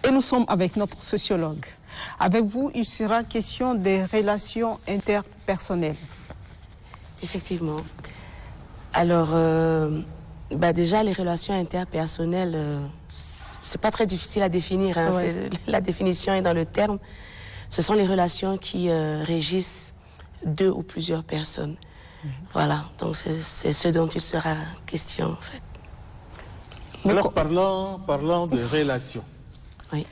Et nous sommes avec notre sociologue. Avec vous, il sera question des relations interpersonnelles. Effectivement. Alors, déjà, les relations interpersonnelles, c'est pas très difficile à définir. Hein. Ouais. La définition est dans le terme. Ce sont les relations qui régissent deux ou plusieurs personnes. Voilà, donc c'est ce dont il sera question, en fait. Alors, parlons de relations. Oui.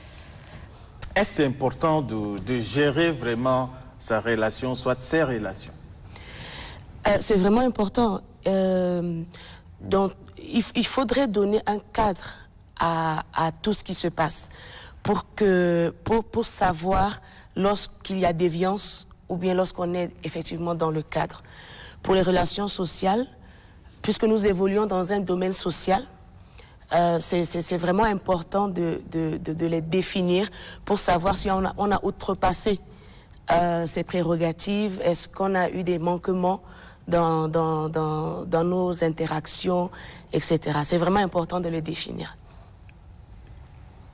Est-ce important de gérer vraiment sa relation, soit ses relations? C'est vraiment important. Donc, il faudrait donner un cadre à tout ce qui se passe pour savoir lorsqu'il y a déviance ou bien lorsqu'on est effectivement dans le cadre. Pour les relations sociales, puisque nous évoluons dans un domaine social, c'est vraiment important de les définir pour savoir si on a outrepassé ces prérogatives, est-ce qu'on a eu des manquements dans nos interactions, etc. C'est vraiment important de les définir.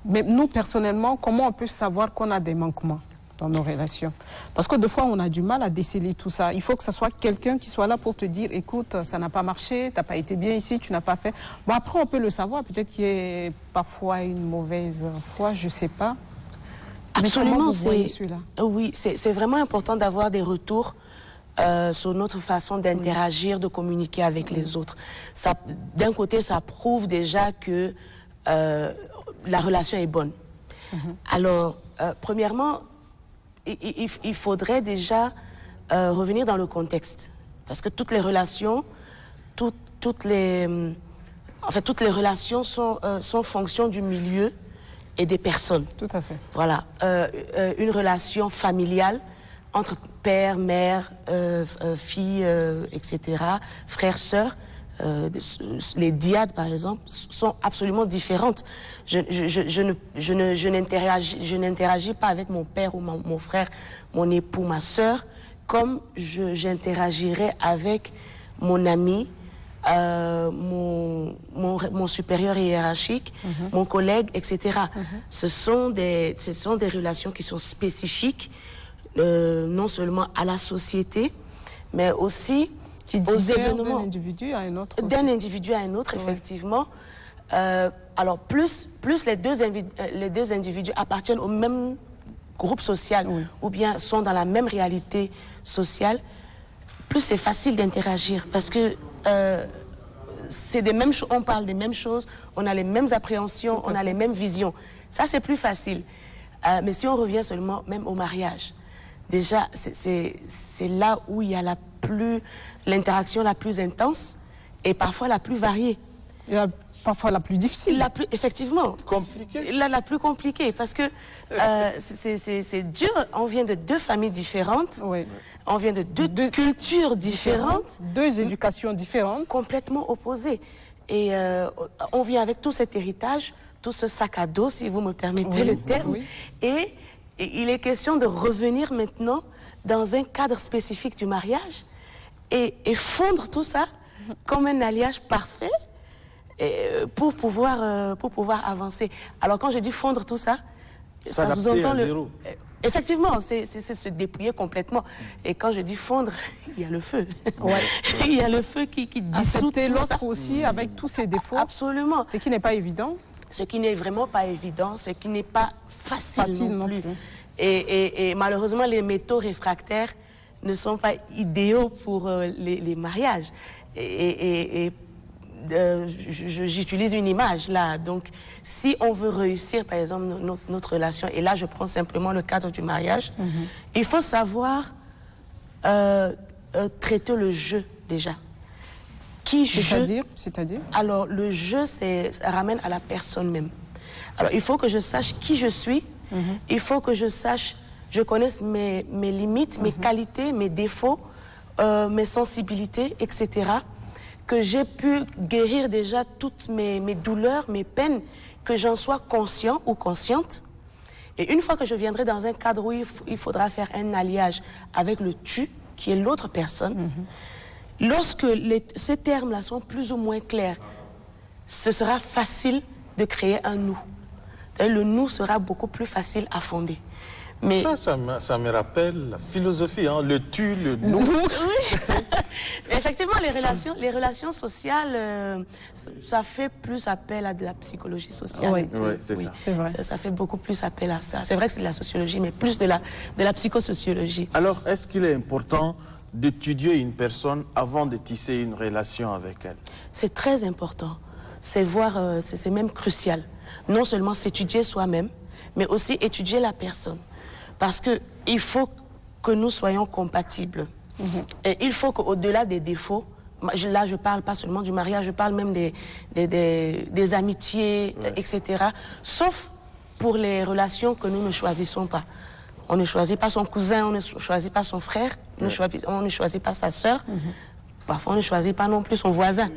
Mais nous, personnellement, comment on peut savoir qu'on a des manquements dans nos relations? Parce que des fois, on a du mal à déceler tout ça. Il faut que ce soit quelqu'un qui soit là pour te dire, écoute, ça n'a pas marché, tu n'as pas été bien ici, tu n'as pas fait. Bon, après, on peut le savoir. Peut-être qu'il y a parfois une mauvaise foi, je ne sais pas. Absolument, oui, c'est vraiment important d'avoir des retours sur notre façon d'interagir, de communiquer avec les autres. D'un côté, ça prouve déjà que la relation est bonne. Alors, premièrement, il faudrait déjà revenir dans le contexte. Parce que toutes les relations, toutes les relations sont fonction du milieu et des personnes. Tout à fait. Voilà. Une relation familiale entre père, mère, fille, etc., frères, sœurs, les dyades, par exemple, sont absolument différentes. Je n'interagis pas avec mon père ou mon frère, mon époux, ma sœur, comme j'interagirais avec mon ami, mon supérieur hiérarchique, mon collègue, etc. Ce sont des relations qui sont spécifiques, non seulement à la société, mais aussi qui diffèrent d'un individu à un autre. D'un individu à un autre, effectivement. Alors, plus les deux individus appartiennent au même groupe social, ou bien sont dans la même réalité sociale, plus c'est facile d'interagir. Parce que c'est des mêmes choses, on parle des mêmes choses, on a les mêmes appréhensions, on a les mêmes visions. Ça, c'est plus facile. Mais si on revient seulement même au mariage, déjà, c'est là où il y a l'interaction la plus intense et parfois la plus variée. Et parfois la plus difficile. Effectivement. Compliquée. La plus compliquée, parce que c'est dur. On vient de deux familles différentes, on vient de deux cultures différentes. Deux éducations différentes. Complètement opposées. Et on vient avec tout cet héritage, tout ce sac à dos, si vous me permettez le terme. Et il est question de revenir maintenant dans un cadre spécifique du mariage et fondre tout ça comme un alliage parfait pour pouvoir avancer. Alors quand je dis fondre tout ça, ça sous-entend zéro. Effectivement, c'est se dépouiller complètement. Et quand je dis fondre, il y a le feu. Il y a le feu qui dissout l'autre aussi avec tous ses défauts. Absolument. Ce qui n'est pas évident. Ce qui n'est vraiment pas évident, ce qui n'est pas facile non plus. Et malheureusement, les métaux réfractaires ne sont pas idéaux pour les mariages. J'utilise une image là. Donc, si on veut réussir, par exemple, notre relation, et là, je prends simplement le cadre du mariage, il faut savoir traiter le jeu déjà. C'est-à-dire Alors, le jeu, ça ramène à la personne même. Alors, il faut que je sache qui je suis. Il faut que je connaisse mes limites, mes qualités, mes défauts, mes sensibilités, etc. Que j'ai pu guérir déjà toutes mes douleurs, mes peines, que j'en sois conscient ou consciente. Et une fois que je viendrai dans un cadre où il faudra faire un alliage avec le tu, qui est l'autre personne, lorsque ces termes-là sont plus ou moins clairs, ce sera facile de créer un nous. le nous sera beaucoup plus facile à fonder. Mais Ça me rappelle la philosophie, hein, le tu, le nous. oui. Effectivement, les relations sociales, ça fait plus appel à de la psychologie sociale. Oui, c'est ça. C'est vrai. Ça fait beaucoup plus appel à ça. C'est vrai que c'est de la sociologie, mais plus de la psychosociologie. Alors, est-ce qu'il est important d'étudier une personne avant de tisser une relation avec elle? C'est très important. C'est même crucial. Non seulement s'étudier soi-même, mais aussi étudier la personne. Parce qu'il faut que nous soyons compatibles. Et il faut qu'au-delà des défauts, là je parle pas seulement du mariage, je parle même des amitiés, etc. Sauf pour les relations que nous ne choisissons pas. On ne choisit pas son cousin, on ne choisit pas son frère, on ne choisit pas sa sœur. Parfois on ne choisit pas non plus son voisin.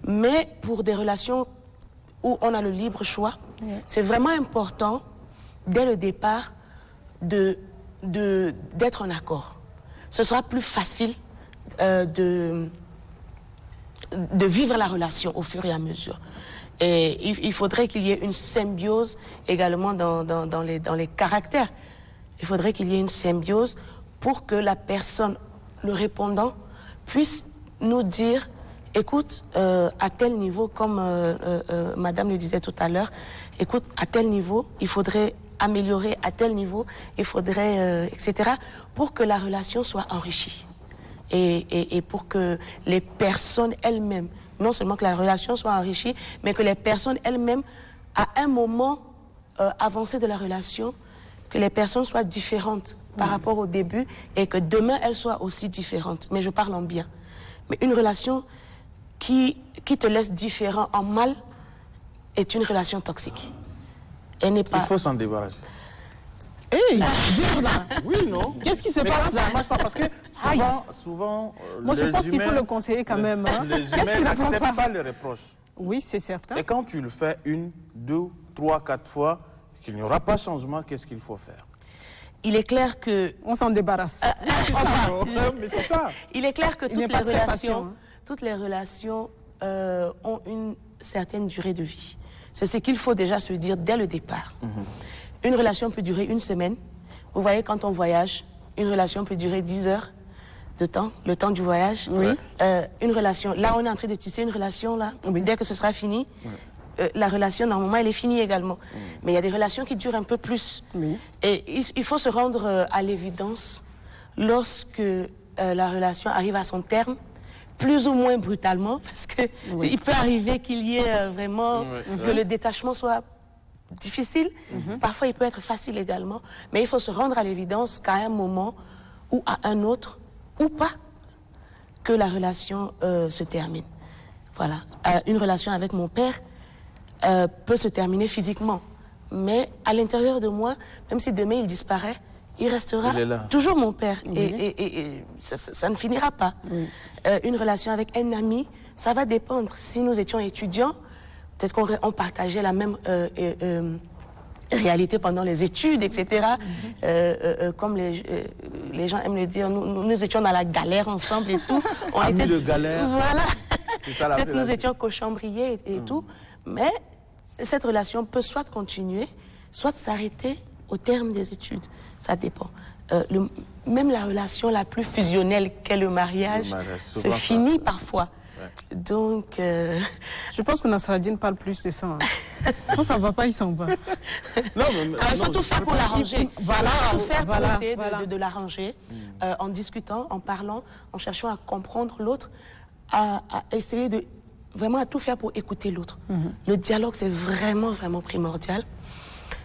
Mais pour des relations où on a le libre choix, c'est vraiment important, dès le départ, d'être en accord. Ce sera plus facile de vivre la relation au fur et à mesure. Et il faudrait qu'il y ait une symbiose également dans les caractères. Il faudrait qu'il y ait une symbiose pour que la personne, le répondant, puisse nous dire, écoute, à tel niveau, comme Madame le disait tout à l'heure, écoute, à tel niveau, il faudrait améliorer, à tel niveau, il faudrait, etc., pour que la relation soit enrichie. Et pour que les personnes elles-mêmes, non seulement que la relation soit enrichie, mais que les personnes elles-mêmes, à un moment avancé de la relation, que les personnes soient différentes par rapport au début et que demain elles soient aussi différentes. Mais je parle en bien. Mais une relation qui te laisse différent en mal est une relation toxique. Elle n'est pas... Il faut s'en débarrasser. Hey, là. Oui, non. Qu'est-ce qui se Mais passe? ça ne marche pas parce que souvent Moi, je les pense qu'il faut humains- le conseiller quand même. Hein. Les Qu'est-ce humains qu'il ne faut n'acceptent pas? pas les reproches. Oui, c'est certain. Et quand tu le fais 1, 2, 3, 4 fois, qu'il n'y aura pas de changement, qu'est-ce qu'il faut faire? Il est clair que... On s'en débarrasse. Mais c'est ça. Il est clair que Il n'est pas très patient, hein. toutes les relations ont une certaine durée de vie. C'est ce qu'il faut déjà se dire dès le départ. Une relation peut durer 1 semaine. Vous voyez, quand on voyage, une relation peut durer 10 heures de temps, le temps du voyage. Oui. Une relation, là on est en train de tisser une relation, là, dès que ce sera fini, la relation normalement elle est finie également. Mais il y a des relations qui durent un peu plus. Oui. Et il faut se rendre à l'évidence lorsque la relation arrive à son terme, plus ou moins brutalement, parce que il peut arriver qu'il y ait vraiment que le détachement soit difficile. Parfois, il peut être facile également. Mais il faut se rendre à l'évidence qu'à un moment ou à un autre, ou pas, que la relation se termine. Voilà. Une relation avec mon père peut se terminer physiquement. Mais à l'intérieur de moi, même si demain il disparaît, il restera toujours mon père. Et ça ne finira pas. Une relation avec un ami, ça va dépendre. Si nous étions étudiants, peut-être qu'on partageait la même réalité pendant les études, etc. Comme les gens aiment le dire, nous étions dans la galère ensemble et tout. On Amis était de galère. Voilà. Ça, Peut-être nous étions cochambriers et tout. Mais cette relation peut soit continuer, soit s'arrêter au terme des études. Ça dépend. Même la relation la plus fusionnelle qu'est le mariage se finit parfois. Donc, je pense que Nasradine parle plus de ça. Hein. Quand ça ne va pas, il s'en va. Non, il faut tout faire pour l'arranger. Voilà, tout faire pour essayer de l'arranger, en discutant, en parlant, en cherchant à comprendre l'autre, à essayer de vraiment à tout faire pour écouter l'autre. Le dialogue, c'est vraiment, vraiment primordial.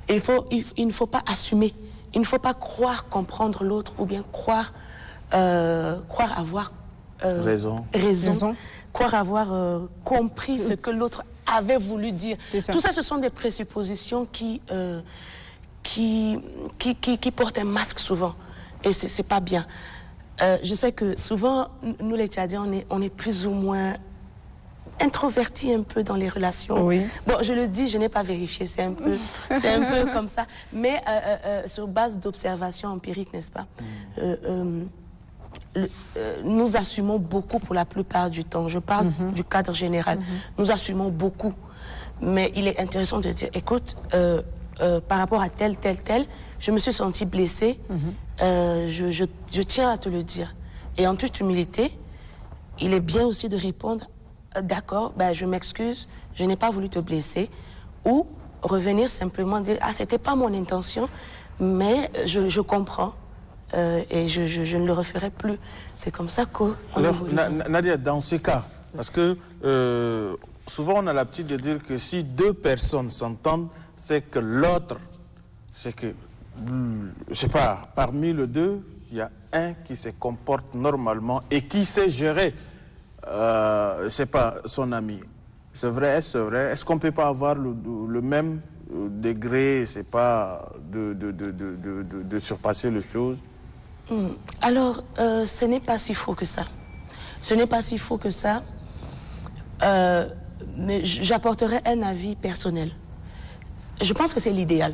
Et il ne faut pas assumer. Il ne faut pas croire comprendre l'autre ou bien croire avoir raison. Croire avoir compris ce que l'autre avait voulu dire. Tout ça, ce sont des présuppositions qui portent un masque souvent. Et c'est pas bien. Je sais que souvent, nous les Tchadiens, on est plus ou moins introvertis un peu dans les relations. Oui. Bon, je le dis, je n'ai pas vérifié, c'est un peu comme ça. Mais sur base d'observations empiriques, n'est-ce pas? Nous assumons beaucoup pour la plupart du temps. Je parle du cadre général. Nous assumons beaucoup. Mais il est intéressant de dire, écoute, par rapport à tel, je me suis sentie blessée. Je tiens à te le dire. Et en toute humilité, il est bien aussi de répondre, d'accord, ben, je m'excuse, je n'ai pas voulu te blesser. Ou revenir simplement dire, ah, c'était pas mon intention, mais je comprends. Et je ne le referai plus. C'est comme ça qu'on évolue. Nadia, dans ce cas, parce que souvent on a l'habitude de dire que si deux personnes s'entendent, c'est que l'autre, c'est que, je sais pas, parmi les deux, il y a un qui se comporte normalement et qui sait gérer, je sais pas, son ami. C'est vrai, est-ce vrai? Est-ce qu'on peut pas avoir le même degré, c'est pas de surpasser les choses? Alors, ce n'est pas si faux que ça. Ce n'est pas si faux que ça. Mais j'apporterai un avis personnel. Je pense que c'est l'idéal.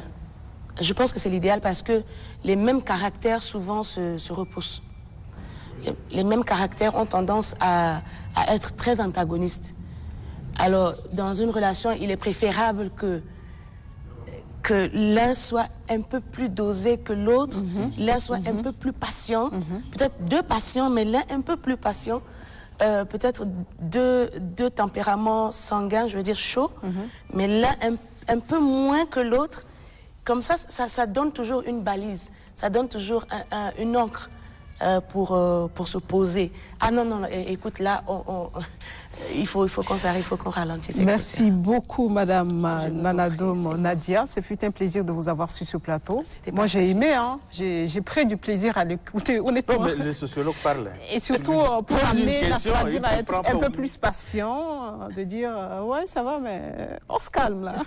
Je pense que c'est l'idéal parce que les mêmes caractères souvent se repoussent. Les mêmes caractères ont tendance à être très antagonistes. Alors, dans une relation, il est préférable que l'un soit un peu plus dosé que l'autre, l'un soit un peu plus patient, peut-être deux patients, mais l'un un peu plus patient, peut-être deux tempéraments sanguins, je veux dire chauds, mais l'un un peu moins que l'autre. Comme ça donne toujours une balise, ça donne toujours une encre pour se poser. Ah non, écoute, là, il faut qu'on s'arrête, il faut qu'on ralentisse. Merci beaucoup, Madame Nanadoum Nadia. Ce fut un plaisir de vous avoir sur ce plateau. Moi, j'ai aimé, hein. J'ai pris du plaisir à l'écouter, honnêtement. Non, mais les sociologues parlent. Et surtout, pour amener la Tradive à être un peu plus patient, de dire, ouais, ça va, mais on se calme, là.